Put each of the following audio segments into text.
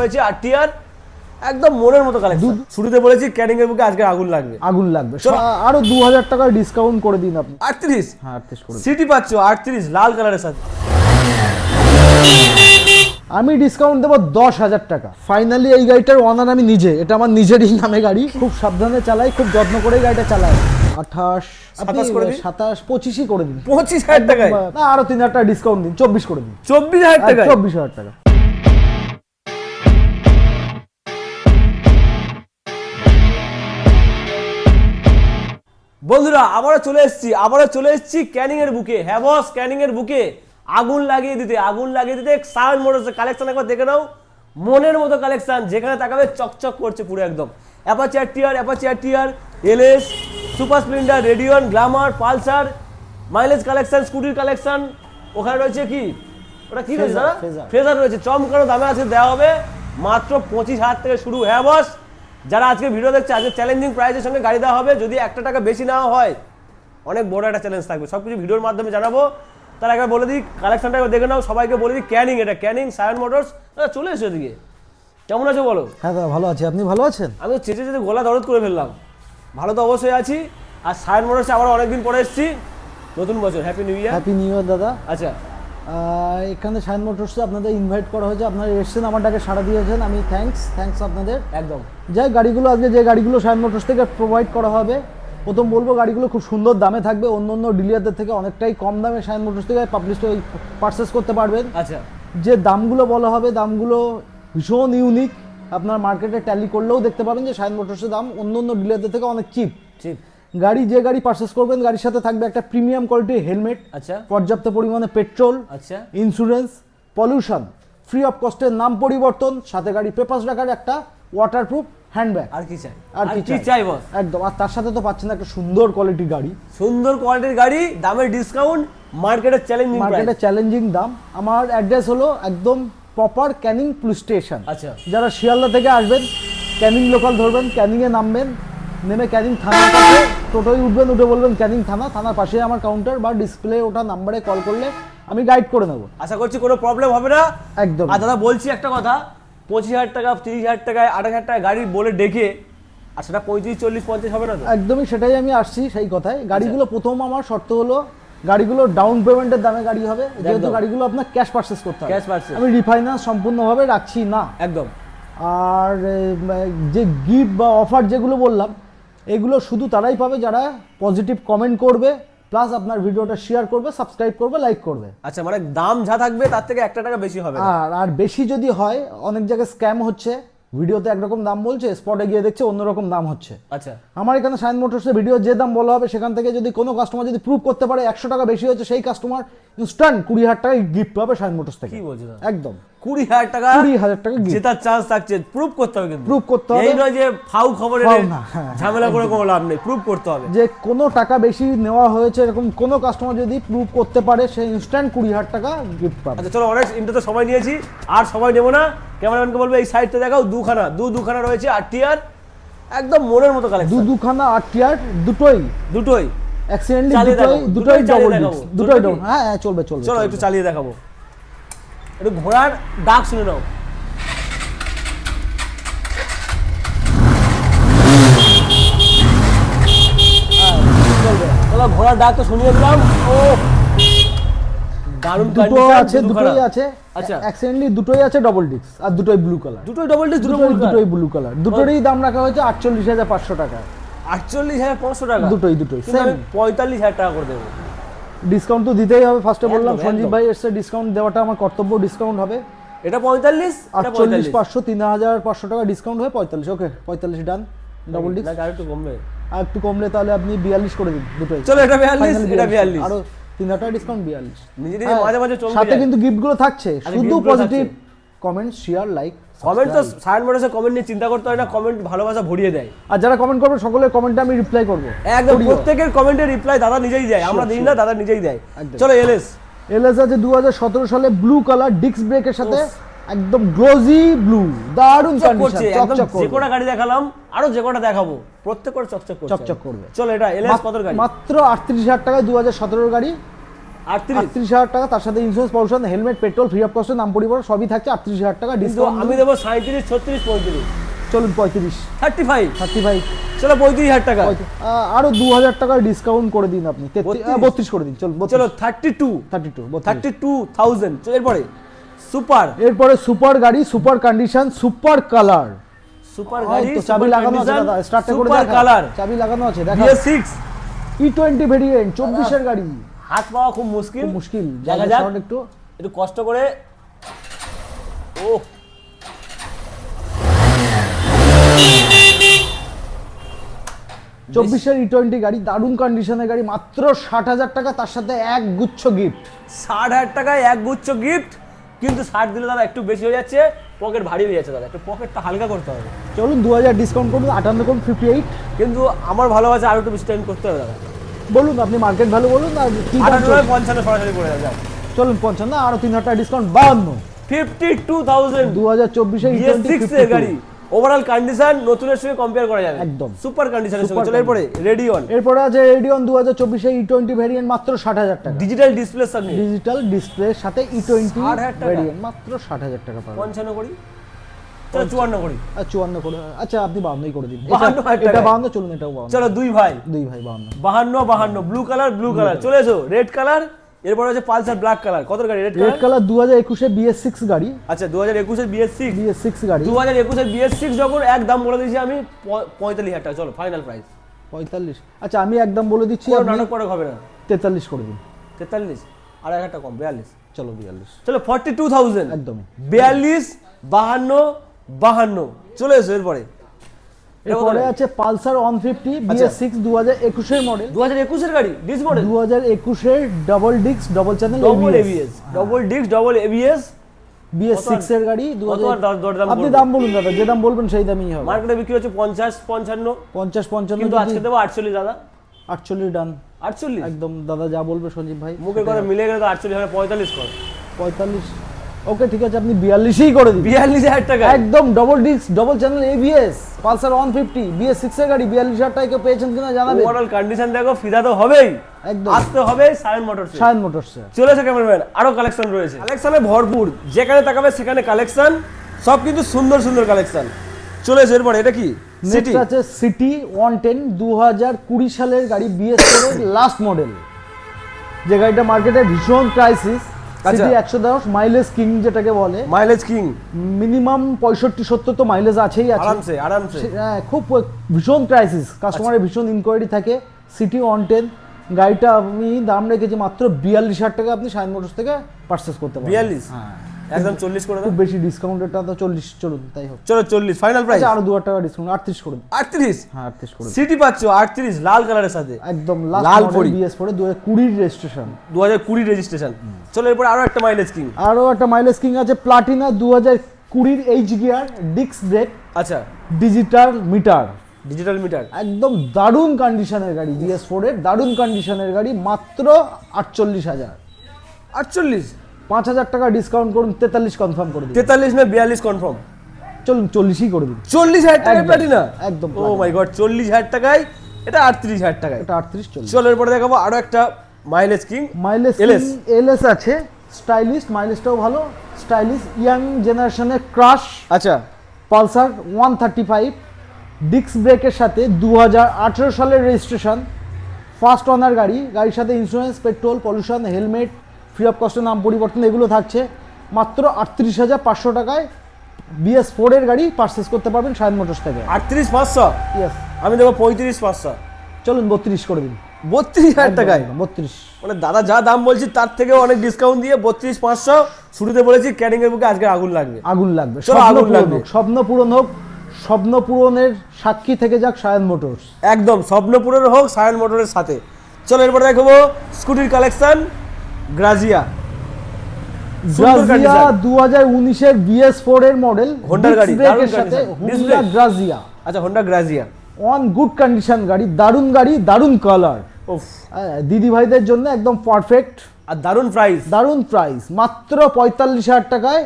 রয়েছে আরটিআর, একদম মনের মতো কালেকশন। শুরুতে বলেছি ক্যানিং এর বুকে আজকে আগুন লাগবে। আরো 2000 টাকা ডিসকাউন্ট করে দিন আপনি। 38, হ্যাঁ 38 করে দিন। সিটি পাচ্ছ 38 লাল কালারের সাথে। আমি ডিসকাউন্ট দেবো 10,000 টাকা। ফাইনালি এই গাড়িটার ওনার আমি নিজে, এটা আমার নিজেরই নামে গাড়ি, খুব সাবধানে চালাই, খুব যত্ন করে গাড়িটা চালাই। 28, 27 করে দিন। 27, 25ই করে দিন। 25,000 টাকায় না আরো 3,000 টাকা ডিসকাউন্ট দিন, 24 করে দিন। 24,000 টাকায় 24,000 টাকা। বন্ধুরা আবারও চলে এসেছি ক্যানিং এর বুকে। হ্যাঁ বস, ক্যানিং এর বুকে আগুন লাগিয়ে দিতে সায়ন মোটরসের কালেকশন একবার দেখে নাও। মনের মতো কালেকশন, যেখানে তাকাবে চকচক করছে পুরো একদম। Apache RTR, LS, Super Splendor, Radeon, Glamour, Pulsar, mileage collection, স্কুটির কালেকশন। ওখানে রয়েছে কি, ওটা কি রয়েছে দাদা? ফ্রেজার রয়েছে। চমকানো দামে আজকে দেওয়া হবে মাত্র 25,000 থেকে শুরু। হ্যাঁ বস, যারা আজকে ভিডিও দেখছে, আজকে চ্যালেঞ্জিং প্রাইসের সঙ্গে গাড়ি দেওয়া হবে। যদি 1 টাকা বেশি নেওয়া হয় অনেক বড় একটা চ্যালেঞ্জ থাকবে। সবকিছু ভিডিওর মাধ্যমে জানাবো। তার একবার বলে দিই কালেকশনটা একবার দেখে নাও। সবাইকে বলে দিই ক্যানিং, এটা ক্যানিং সায়ন মোটরস। চলে এসো এদিকে। কেমন আছো বলো? হ্যাঁ দাদা ভালো আছি, আপনি ভালো আছেন? আমি তো চেঁচে গলা দরদ করে ফেললাম। ভালো তো অবশ্যই আছি। আর সায়ন মোটরসে আবার অনেকদিন পরে এসেছি। নতুন বছর, happy new year. Happy new year দাদা। আচ্ছা, এখানে সায়ন মোটরসে আপনাদের ইনভাইট করা হয়েছে, আপনারা এসেছেন, আমার ডাকে সাড়া দিয়েছেন, আমি থ্যাঙ্কস আপনাদের। একদম। গাড়িগুলো আজকে যে গাড়িগুলো সায়ন মোটরস থেকে প্রোভাইড করা হবে, প্রথম বলবো গাড়িগুলো খুব সুন্দর দামে থাকবে। অন্য ডিলারদের থেকে অনেকটাই কম দামে সায়ন মোটরস থেকে পারচেস করতে পারবেন। আচ্ছা, যে দামগুলো বলা হবে, দামগুলো ভীষণ ইউনিক। আপনার মার্কেটে ট্যালি করলেও দেখতে পাবেন যে সায়ন মোটরসের দাম অন্য ডিলারদের থেকে অনেক চিপ। যে গাড়ি পারচেস করবেন, গাড়ির সাথে থাকবে একটা প্রিমিয়াম কোয়ালিটির হেলমেট, আচ্ছা, পর্যাপ্ত পরিমাণে পেট্রোল, আচ্ছা, ইন্স্যুরেন্স, পলিউশন ফ্রি অফ কস্টের নাম পরিবর্তন, সাথে গাড়ি পেপারস রাখার একটা ওয়াটারপ্রুফ হ্যান্ডব্যাগ। আর কি চাই বস? একদম। আর তার সাথে তো পাচ্ছেন একটা সুন্দর কোয়ালিটির গাড়ি, দামের ডিসকাউন্ট, মার্কেটের চ্যালেঞ্জিং দাম। আমার অ্যাড্রেস হলো একদম প্রপার ক্যানিং পুলিশ স্টেশন। আচ্ছা, যারা শিয়ালদা থেকে আসবেন, ক্যানিং লোকাল ধরবেন, ক্যানিংয়ে নামবেন, নেমে ক্যানিং থানার কাছে টোটোয় উঠবেন, উঠে বলবেন ক্যানিং থানার পাশে আমার কাউন্টার বা ডিসপ্লে ওটা নাম্বারে কল করলে আমি গাইড করে নেবো। আশা করছি কোনো প্রবলেম হবে না। একদম। আর দাদা বলছি একটা কথা, 25,000 টাকা, 30,000 টাকায়, 28,000 টাকা গাড়ি বলে ডেকে, আর সেটা 35, 40, 50 হবে না তো? একদমই, সেটাই আমি আসছি সেই কথায়। গাড়িগুলো প্রথম আমার শর্ত হলো গাড়িগুলো ডাউন পেমেন্টের দামে গাড়ি হবে, যেহেতু গাড়িগুলো আপনার ক্যাশ পারচেস করতে হবে। আমি রিফাইন্যান্স সম্পূর্ণভাবে রাখছি না। একদম। আর যে গিফট বা অফার যেগুলো বললাম, এগুলো শুধু তারাই পাবে যারা পজিটিভ কমেন্ট করবে, প্লাস আপনার ভিডিওটা শেয়ার করবে, সাবস্ক্রাইব করবে, লাইক করবে। আচ্ছা, মানে দাম যা থাকবে তার থেকে 1 টাকা বেশি হবে। আর বেশি যদি হয়, অনেক জায়গায় স্ক্যাম হচ্ছে, ভিডিওতে একরকম দাম বলছে, স্পটে গিয়ে দেখছে অন্যরকম দাম হচ্ছে। আচ্ছা, আমার এখানে সায়ন মোটরসের ভিডিও যে দাম বলা হবে, সেখান থেকে যদি কোনো কাস্টমার যদি প্রুভ করতে পারে 100 টাকা বেশি হচ্ছে, সেই কাস্টমার ইনস্ট্যান্ট 20,000 টাকা গিফট পাবে সায়ন মোটরস থেকে। কি বলছো? একদম 20,000 টাকা, 20,000 টাকা জেতার চান্স থাকছে। প্রুভ করতে হবে, কিন্তু প্রুভ করতে হবে। এই নয় যে ফাউ খবরে ঝামেলা করে কোনো লাভ নেই, প্রুভ করতে হবে যে কোনো টাকা বেশি নেওয়া হয়েছে, এরকম কোনো কাস্টমার যদি প্রুভ করতে পারে, সে ইনস্ট্যান্ট 20,000 টাকা গিফট পাবে। আচ্ছা চলো, অনেক ইন্টারভিউ তো সময় নিয়েছি, আর সময় নেবো না। ক্যামেরাম্যানকে বলবো এই সাইডটা দেখাও। দুখানা রয়েছে আরটিআর, একদম মনের মতো কালেকশন। দুখানা আরটিআর, দুটোই অ্যাক্সিডেন্টলি, দুটোই ডাবল ডিস্ক, দুটোই ডাবল। হ্যাঁ চলবে। চলো একটু চালিয়ে দেখাবো। একটু ঘোড়ার ডাক শুনে নাও। চলো ঘোড়ার ডাক তো শুনিয়ে দিলাম। ও দারুণ দুটোই আছে। আচ্ছা, অ্যাক্সিডেন্টলি দুটোই আছে ডাবল ডিস্ক, আর দুটোই ব্লু কালার। দুটোই ব্লু কালার। দুটোরই দাম রাখা হয়েছে 48,500 টাকা। 48,500 টাকা? দুটোই সেম। 45,000 টাকা করে দেবো। ডিসকাউন্ট তো দিতেই হবে। ফার্স্টে বললাম সঞ্জীব ভাই এসে ডিসকাউন্ট দেওয়াটা আমার কর্তব্য, ডিসকাউন্ট হবে। এটা 45, 48,500, 3,500 টাকা ডিসকাউন্ট হয়ে 45। ওকে 45 ডান। ডাবল ডিস্ক আর একটু কমবে, আর একটু কমলে তাহলে আপনি 42 করে দিন দুটোই। চলো এটা 42, আরো 3,000 টাকা ডিসকাউন্ট 42। নিজেদের মাঝে মাঝে চলবে। সাথে কিন্তু গিফটগুলো থাকছে, শুধু positive comment, share, like. Comment তো সায়ন মোটরসের কমেন্ট নিয়ে চিন্তা করতে হয় না, কমেন্ট ভালোবাসা ভরিয়ে দেয়। আর যারা কমেন্ট করবে সকলের কমেন্টে আমি রিপ্লাই করব। একদম, প্রত্যেকের কমেন্টের রিপ্লাই দাদা নিজেই দেয়, আমরা দিই না, দাদা নিজেই দেয়। চলো এলএস আছে 2017 সালে ব্লু কালার ডিস্ক ব্রেকের সাথে, একদম গ্লোজি ব্লু, দারুণ কন্ডিশন, চকচক করবে। যে কোটা গাড়ি দেখালাম, আরো যে কোটা দেখাবো, প্রত্যেকটা চকচক করবে। চলো এটা এলএস কত গাড়ি? মাত্র 38,000 টাকায় 2017 গাড়ি, 38,000 টাকা, তার সাথে insurance, pollution, helmet, petrol, free of কস্টে নাম পরিবর্তন সবই থাকছে 38,000 টাকা কিন্তু ডিসকাউন্ট। আমি দেবো 37, 36, 35, চলুন 35, 35, চলো 35,000 টাকা। আরো 2,000 টাকার ডিসকাউন্ট করে দিন আপনি, 32 করে দিন। চলো 32, 32,000। চলো এরপরে সুপার, এরপরে সুপার গাড়ি, super condition, super colour. Super গাড়ি, চাবি লাগানো আছে দাদা, স্টার্টটা করে সুপার দেখা, কালার, চাবি লাগানো আছে দেখা। BS6 E20 ভেরিয়েন্ট 24 এর গাড়ি, হাত পাওয়া খুব মুশকিল, মুশকিল দেখা জায়গা যাক শর্ট একটু। একটু কষ্ট করে। ও 24 এর E20 গাড়ি, দারুণ কন্ডিশনের গাড়ি, মাত্র 60,000 টাকা, তার সাথে এক গুচ্ছ গিফট। 60,000 টাকায় এক গুচ্ছ গিফট। কিন্তু 60 দিলে দাদা একটু বেশি হয়ে যাচ্ছে, পকেট ভারী হয়ে যাচ্ছে দাদা, একটু পকেটটা হালকা করতে হবে। চলুন 2,000 ডিসকাউন্ট করুন, 58 করুন, 58। কিন্তু আমার ভালোবাসা আরো একটু বেশি টাইম করতে হবে দাদা। বলুন আপনি মার্কেট ভ্যালু বলুন, আর কি দাম 58, চলছে? 55 সরাসরি করে দাও। চলুন 55 না, আরো 3,000 টাকা ডিসকাউন্ট, 52। 52,000 2024 এর BS6 এর গাড়ি, ওভারঅল কন্ডিশন নতুনের সঙ্গে কম্পেয়ার করা যাবে একদম। সুপার কন্ডিশনের সঙ্গে। Super চলো এরপরে রেডিয়ন, এরপরে আছে রেডিয়ন 2024 এর E20 ভেরিয়েন্ট, মাত্র 60,000 টাকা। ডিজিটাল ডিসপ্লে সঙ্গে ডিজিটাল ডিসপ্লের সাথে E20 60,000 টাকা? ভেরিয়েন্ট, মাত্র 60,000 টাকা পাবেন। 55 করি, চলো 54 করি, আর 54 করে, আচ্ছা আপনি 52 করে দিন। 52,000 এটা টাকা। 52, চলুন এটাও 52। চলো দুই ভাই, দুই ভাই 52। 52, ব্লু কালার, চলে এসো রেড কালার। এরপরে হচ্ছে পালসার ব্ল্যাক কালার, কত গাড়ি রেড রেড কালার? কালার 2021 এর BS6 গাড়ি, আচ্ছা 2021 এর BS6, BS6 গাড়ি 2021 এর BS6 যখন একদম বলে দিয়েছি আমি 45,000 টাকা। চলো ফাইনাল প্রাইস, 45। আচ্ছা আমি একদম বলে দিচ্ছি, কোনো আপনি নাটক পড়া হবে না। 43 করে দিন। 43 আর 1 টাকা কম, 42। চলো 42, চলো 42,000, একদমই। 42, 52। চলে এসো এরপরে। এরপরে আছে পালসার 150 BS6 2021 এর মডেল, 2021 এর গাড়ি, ডিস মডেল, 2021 এর double disc double channel double ABS, ABS, double disc, double ABS. BS6 এর গাড়ি কত 2000। আর দরদাম আপনি করবো? দাম বলুন দাদা, যে দাম বলবেন সেই দামই হবে। মার্কেটে বিক্রি হচ্ছে 50, 55, 50 55, কিন্তু আজকে দেবো 48 দাদা। 48 ডান 48 একদম দাদা, যা বলবে সঞ্জীব ভাই। মুখে করে মিলে গেলে তো 48 হবে, 45 কর। 45, ওকে ঠিক আছে, আপনি 42ই করে দিন। 42,000 টাকা একদম double disc double channel ABS Pulsar 150 BS6 এর গাড়ি, 42,000 টাকা কেউ পেয়েছেন কিনা জানাবেন। ওভারঅল কন্ডিশন দেখো, ফিদা তো হবেই, একদম আসতে হবে সায়ন মোটরস। শায়ন মোটরস। চলে এসে ক্যামেরাম্যান, আরো কালেকশন রয়েছে, কালেকশনে ভরপুর, যেখানে তাকাবে সেখানে কালেকশন, সব কিন্তু সুন্দর সুন্দর কালেকশন। চলে এসে এরপরে এটা কি সিটি, নেক্সট আছে সিটি 110 2020 সালের গাড়ি, BS4 এর লাস্ট মডেল, যে গাড়িটা মার্কেটে ভীষণ ক্রাইসিস। সিটি 110 মাইলেজ কিং যেটাকে বলে, মাইলেজ কিং, মিনিমাম 65-70 তো মাইলেজ আছেই আছে। আরামসে হ্যাঁ, খুব ভীষণ ক্রাইসিস, কাস্টমারের ভীষণ ইনকোয়ারি থাকে। সিটি 110 গাড়িটা আমি দাম রেখেছি মাত্র 42,000 টাকা, আপনি শাইন মোটরস থেকে পারচেস করতে পারেন। 42, হ্যাঁ, একদম 40 করে দাও। খুব বেশি ডিসকাউন্টেরটা তো 40, চলুন তাই হোক। চলো 40 ফাইনাল প্রাইস। আচ্ছা আরো 2,000 টাকা ডিসকাউন্ট, 38 করে দিন। 38, হ্যাঁ 38 করে দিন। সিটি পাচ্ছ 38 লাল কালারের সাথে, একদম লাল লাল পরি। পরি BS4 2020 রেজিস্ট্রেশন, 2020 রেজিস্ট্রেশন। চলো এরপর আরো একটা মাইলেজ কিং, আরো একটা মাইলেজ কিং আছে Platina 2020 H gear, disc brake, আচ্ছা ডিজিটাল মিটার, ডিজিটাল মিটার। একদম দারুণ কন্ডিশনের গাড়ি, BS4 এর দারুণ কন্ডিশনের গাড়ি, মাত্র 48,000। 48, 5,000 টাকা ডিসকাউন্ট করুন, 43 কনফার্ম করে দিন। 43 না 42 কনফার্ম। চলুন 40ই করে দিন। 40,000 টাকায় একদম, প্লাটিনা, একদম ও মাই গড, 40,000 টাকায়, এটা 38,000 টাকায়। এটা 38 চলুন। চলো এরপরে দেখাবো আরো একটা mileage king, mileage LS। LS আছে, স্টাইলিশ, মাইলেজটাও ভালো, স্টাইলিশ ইয়াং জেনারেশনের ক্রাশ, আচ্ছা পালসার 135 ডিস্ক ব্রেকের সাথে 2018 সালের রেজিস্ট্রেশন, ফার্স্ট ওনার গাড়ি, গাড়ির সাথে insurance, petrol, pollution, helmet, free of কস্টে নাম পরিবর্তন, এগুলো থাকছে। মাত্র 38,500 টাকায় BS4 এর গাড়ি পারচেস করতে পারবেন শায়ন মোটরস থেকে। 38,500, ইয়েস, আমি দেবো 35,500। চলুন 32 করে দিন। 32,000 টাকায়, 32। মানে দাদা যা দাম বলছি তার থেকে অনেক ডিসকাউন্ট দিয়ে 32,500। শুরুতে বলেছি ক্যানিং এর বুকে আজকে আগুন লাগবে, আগুন লাগবে, চলো, স্বপ্ন আগুন পূরণ লাগবে। হোক, স্বপ্ন পূরণ হোক, স্বপ্ন পূরণের সাক্ষী থেকে যাক শায়ন মোটরস। একদম স্বপ্নপুরের হোক সায়ন মোটরের সাথে। চলো এরপরে দেখাবো স্কুটির কালেকশন, গ্রাজিয়া, সুন্দর গ্রাজিয়া condition। 2019 এর BS4 এর মডেল, Honda গাড়ি, দারুণ সাথে condition, disc Honda brake। Grazia, আচ্ছা Honda Grazia, on good condition গাড়ি, দারুণ কালার, উফ, দিদি ভাইদের জন্য একদম পারফেক্ট, আর দারুণ প্রাইস। দারুণ প্রাইস, মাত্র 45,000 টাকায়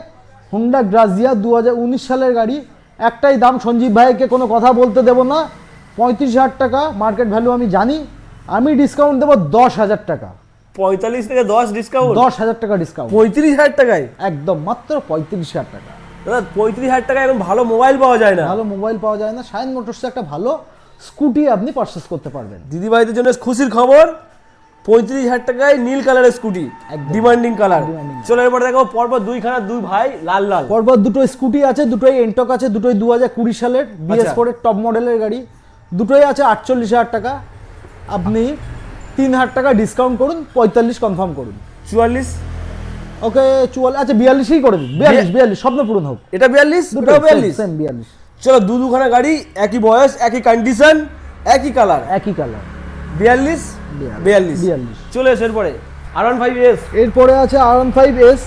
হোন্ডা গ্রাজিয়া 2019 সালের গাড়ি। একটাই দাম, সঞ্জীব ভাইকে কোনো কথা বলতে দেব না, 35,000 টাকা মার্কেট ভ্যালু আমি জানি, আমি ডিসকাউন্ট দেবো 10,000 টাকা। 45 থেকে 10 ডিসকাউন্ট, 10,000 টাকা ডিসকাউন্ট, 35,000 টাকায়, একদম মাত্র 35,000 টাকা। দাদা 35,000 টাকায় এখন ভালো মোবাইল পাওয়া যায় না। ভালো মোবাইল পাওয়া যায় না, শাইন মোটরসে একটা ভালো স্কুটি আপনি পারচেস করতে পারবেন। দিদিভাইদের জন্য খুশির খবর, 35,000 টাকায় নীল কালারের স্কুটি, একদম। Demanding colour. Demanding। চলো এরপর দেখো পরপর দুইখানা দুই ভাই লাল লাল। পরপর দুটো স্কুটি আছে, দুটোই এন্টক আছে, দুটোই 2020 সালের BS4 এর টপ মডেলের গাড়ি, দুটোই আছে 48,000 টাকা। আপনি 3,000 টাকা ডিসকাউন্ট করুন, 45 কনফার্ম করুন। 44, ওকে 44, আচ্ছা 42ই করে দিন, 42 স্বপ্ন পূরণ হোক। এটা 42, দুটো এটাও 42। সেম 42, চলো দুখানা গাড়ি, একই বয়স, একই কন্ডিশন, একই কালার, একই কালার। 42, 42। চলে এসে এরপরে R15S। এরপরে আছে R15S।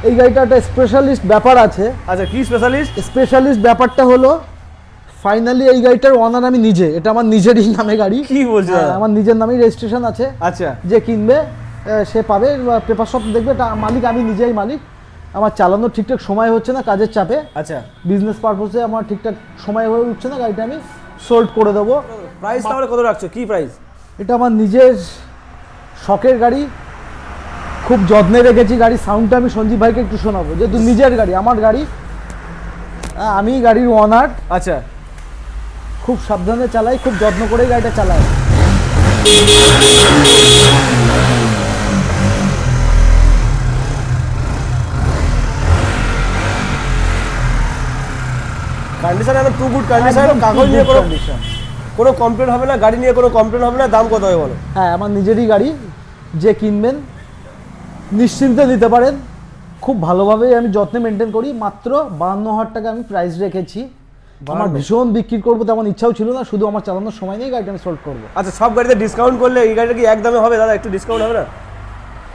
এই গাড়িটা একটা স্পেশালিস্ট ব্যাপার আছে। আচ্ছা কি স্পেশালিস্ট? স্পেশালিস্ট ব্যাপারটা হলো ফাইনালি এই গাড়িটার ওনার আমি নিজে, এটা আমার নিজেরই নামে গাড়ি। কি বলছো? হ্যাঁ, আমার নিজের নামেই রেজিস্ট্রেশন আছে। আচ্ছা যে কিনবে সে পাবে, পেপার সব দেখবে, এটা মালিক আমি নিজেই মালিক। আমার চালানোর ঠিকঠাক সময় হচ্ছে না কাজের চাপে, আচ্ছা। বিজনেস পারপোসে আমার ঠিকঠাক সময় হয়ে উঠছে না, গাড়িটা আমি সোল্ড করে দেবো। প্রাইস তাহলে কত রাখছো, কি প্রাইস? এটা আমার নিজের শখের গাড়ি, খুব যত্নে রেখেছি গাড়ি। সাউন্ডটা আমি সঞ্জীব ভাইকে একটু শোনাবো, যেহেতু নিজের গাড়ি, আমার গাড়ি, আমি গাড়ির ওনার, আচ্ছা খুব সাবধানে চালাই, খুব যত্ন করে গাড়িটা চালাই। কন্ডিশন একদম টু গুড কন্ডিশন, একদম কাগজ খুব নিয়ে good কোনো condition। কোনো কমপ্লেন হবে না, গাড়ি নিয়ে কোনো কমপ্লেন হবে না। দাম কত হবে বলো? হ্যাঁ, আমার নিজেরই গাড়ি, যে কিনবেন নিশ্চিন্তে নিতে পারেন। খুব ভালোভাবেই আমি যত্নে মেনটেন করি। মাত্র 52,000 টাকা আমি প্রাইস রেখেছি। আমার ভীষণ বিক্রি করবো তেমন ইচ্ছাও ছিল না, শুধু আমার চালানোর সময় নেই, গাড়িটা আমি সোল্ড করবো। আচ্ছা সব গাড়িতে ডিসকাউন্ট করলে এই গাড়িটা কি একদমে হবে দাদা? একটু ডিসকাউন্ট হবে না?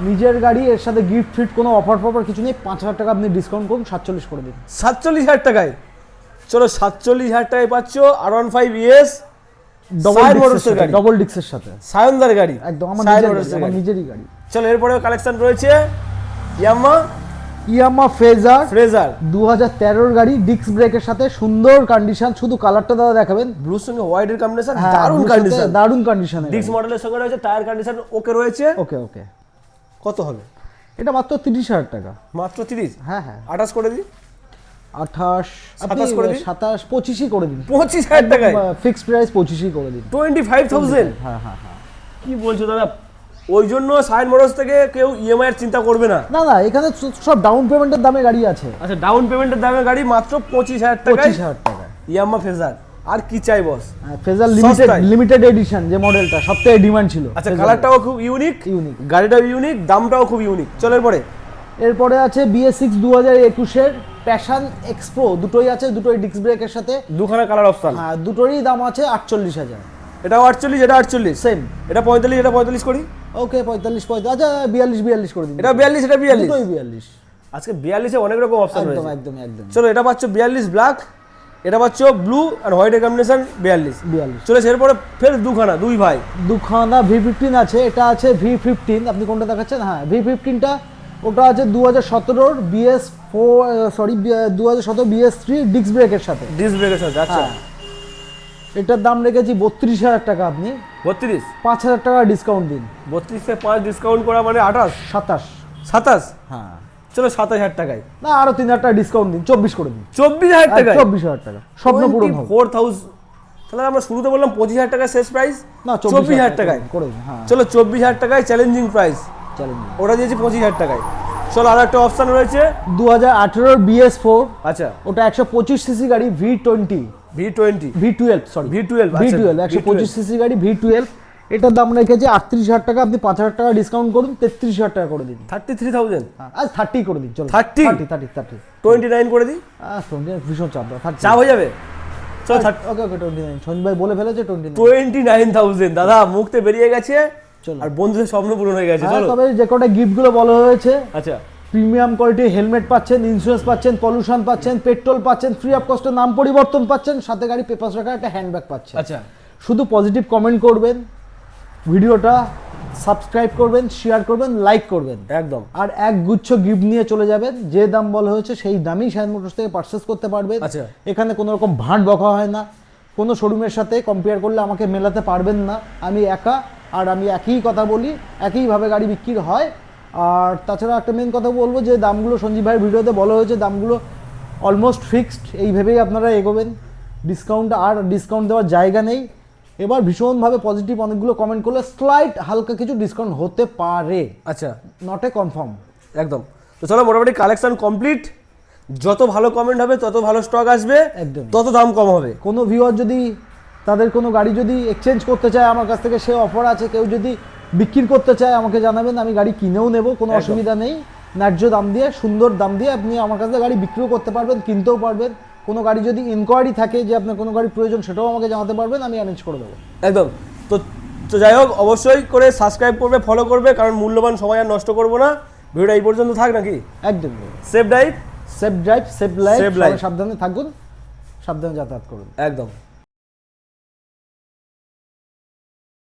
নিজের গাড়ি, এর সাথে গিফট ফিট কোনো অফার ফফার কিছু নেই। 5,000 টাকা আপনি ডিসকাউন্ট করুন, 47 করে দিন। 47,000 টাকায়? চলো 47,000 টাকায় পাচ্ছ R15S ডবল ডিক্সের সাথে, সায়নদার গাড়ি, একদম আমার সায়ন নিজের মোটরসের গাড়ি, আমার গাড়ি। নিজেরই গাড়ি। চলো এরপরে কালেকশন রয়েছে ইয়ামা ফ্রেজার ফ্রেজার 2013 গাড়ি, ডিস্ক ব্রেকের সাথে, সুন্দর কন্ডিশন। শুধু কালারটা দাদা দেখাবেন। ব্লুর সঙ্গে হোয়াইটের কম্বিনেশন, হ্যাঁ, দারুণ কন্ডিশন, দারুণ কন্ডিশন। ডিক্স মডেলের সঙ্গে রয়েছে, টায়ার কন্ডিশন ওকে রয়েছে। ওকে ওকে। কত হবে? এটা মাত্র 30,000 টাকা। মাত্র 30? হ্যাঁ হ্যাঁ, 28 করে দিই, 28, 27 করে দিন। 27, 25ই করে দিন। 25,000 টাকায় ফিক্সড প্রাইস 25ই করে দিন। 25,000? হ্যাঁ হ্যাঁ হ্যাঁ। কি বলছো দাদা? ওই জন্য সাইন মোটরস থেকে কেউ ইএমআই এর চিন্তা করবে না। না না, এখানে সব ডাউন পেমেন্টের দামে গাড়ি আছে। আচ্ছা ডাউন পেমেন্টের দামে গাড়ি মাত্র 25,000 টাকায়, 25,000 টাকায় ইয়ামা ফেজার। আর কি চাই বস? ফেজার সস্তায়। লিমিটেড এডিশন যে মডেলটা সবথেকে ডিমান্ড ছিল। আচ্ছা কালারটাও খুব ইউনিক, ইউনিক, গাড়িটাও ইউনিক, দামটাও খুব ইউনিক। চলো এরপরে এরপরে আছে BS6 2021-এর প্যাশন এক্সপ্রো, দুটোই আছে, দুটোই ডিস্ক ব্রেকের সাথে। দুখানা কালার অপশন। হ্যাঁ, দুটোরই দাম আছে 48,000। এটাও 48, এটা 48 সেম। এটা 45, এটা 45 করি। ওকে 45, আচ্ছা 42 করে দিন। এটা 42, এটা 42। দুটোই 42। আজকে 42 এ অনেক রকম অপশন একদম রয়েছে। একদম একদম। চলো এটা পাচ্ছ 42 ব্ল্যাক, এটা পাচ্ছ ব্লু আর হোয়াইটের কম্বিনেশন 42। 42। চলে এরপরে ফের দুখানা দুই ভাই, দুখানা V15 আছে, এটা আছে V15। আপনি কোনটা দেখাচ্ছেন? হ্যাঁ V15টা, ওটা আছে 2017 BS4, সরি 2017 BS3 ডিস্ক ব্রেকের সাথে। ডিস্ক ব্রেকের সাথে। আচ্ছা হ্যাঁ। এটার দাম রেখেছি 32,000 টাকা। আপনি 32, 5,000 টাকা ডিসকাউন্ট দিন। 32 থেকে 5 ডিসকাউন্ট করা মানে 28, 27। 27। হ্যাঁ, চলো 27,000 টাকায়। না আরো 3,000 টাকা ডিসকাউন্ট দিন, 24 করে দিন। 24,000 টাকায়? 24,000 টাকা স্বপ্ন পূরণ হবে। 24,000। তাহলে আমরা শুরুতে বললাম 25,000 টাকা শেষ প্রাইস, না 24,000 টাকায় করে দিন। হ্যাঁ, চলো 24,000 টাকায় চ্যালেঞ্জিং প্রাইস, চ্যালেঞ্জ। ওটা দিয়েছি 25,000 টাকায়। চলো আর একটা অপশন রয়েছে 2018 BS4, আচ্ছা ওটা 125 সিসি গাড়ি, V20, V12 সরি V12, আচ্ছা, V12 125 সিসি গাড়ি, V12। এটার দাম রেখেছি 38,000 টাকা। আপনি 5,000 টাকা ডিসকাউন্ট করুন, 33,000 টাকা করে দিন। 33,000, আজ 30 করে দিন। চলো 30? 30 29 করে দিই, 29 ভীষণ চাপ দাও। 30 চাপ হয়ে যাবে। চলো ওকে ওকে 29 সঞ্জয় ভাই বলে ফেলেছে 29। 29,000 দাদা মুখতে বেরিয়ে গেছে, চলো। আর বন্ধুদের স্বপ্ন পূরণ হয়ে গেছে। হ্যাঁ, চলো তবে যে কটা গিফটগুলো বলা হয়েছে, আচ্ছা প্রিমিয়াম কোয়ালিটির হেলমেট পাচ্ছেন, ইন্স্যুরেন্স পাচ্ছেন, পলিউশন পাচ্ছেন, পেট্রোল পাচ্ছেন, ফ্রি অফ কস্টে নাম পরিবর্তন পাচ্ছেন, সাথে গাড়ি পেপারস রাখা একটা হ্যান্ডব্যাগ পাচ্ছেন। আচ্ছা শুধু পজিটিভ কমেন্ট করবেন, ভিডিওটা সাবস্ক্রাইব করবেন, শেয়ার করবেন, লাইক করবেন, একদম। আর এক গুচ্ছ গিফট নিয়ে চলে যাবেন। যে দাম বলা হয়েছে সেই দামেই শাইন মোটরস থেকে পারচেস করতে পারবেন। আচ্ছা। এখানে কোনো রকম ভাঁট বকা হয় না, কোনো শোরুমের সাথে কম্পেয়ার করলে আমাকে মেলাতে পারবেন না। আমি একা আর আমি একই কথা বলি, একইভাবে গাড়ি বিক্রি হয়। আর তাছাড়া একটা মেন কথা বলবো যে দামগুলো সঞ্জীব ভাইয়ের ভিডিওতে বলা হয়েছে, দামগুলো অলমোস্ট ফিক্সড, এইভাবেই আপনারা এগোবেন। ডিসকাউন্ট দেওয়ার জায়গা নেই। এবার ভীষণভাবে পজিটিভ অনেকগুলো কমেন্ট করলে স্লাইট হালকা কিছু ডিসকাউন্ট হতে পারে, আচ্ছা, নট এ কনফার্ম। একদম। তো চলো, মোটামুটি কালেকশন কমপ্লিট। যত ভালো কমেন্ট হবে তত ভালো স্টক আসবে, একদম। তত দাম কম হবে। কোনো ভিউয়ার যদি তাদের কোনো গাড়ি যদি এক্সচেঞ্জ করতে চায় আমার কাছ থেকে, সে অফার আছে। কেউ যদি বিক্রি করতে চায় আমাকে জানাবেন, আমি গাড়ি কিনেও নেব, কোনো একদম। অসুবিধা নেই। ন্যায্য দাম দিয়ে, সুন্দর দাম দিয়ে আপনি আমার কাছে গাড়ি বিক্রিও করতে পারবেন, কিনতেও পারবেন। কোনো গাড়ি যদি ইনকোয়ারি থাকে যে আপনার কোনো গাড়ি প্রয়োজন, সেটাও আমাকে জানাতে পারবেন, আমি অ্যারেঞ্জ করে দেবো। একদম। তো তো যাই হোক, অবশ্যই করে সাবস্ক্রাইব করবে, ফলো করবে, কারণ মূল্যবান সময় আর নষ্ট করবো না। ভিডিওটা এই পর্যন্ত থাক নাকি? একদম। Safe drive, safe drive, safe life, Save life। সাবধানে থাকুন, সাবধানে যাতায়াত করুন। একদম।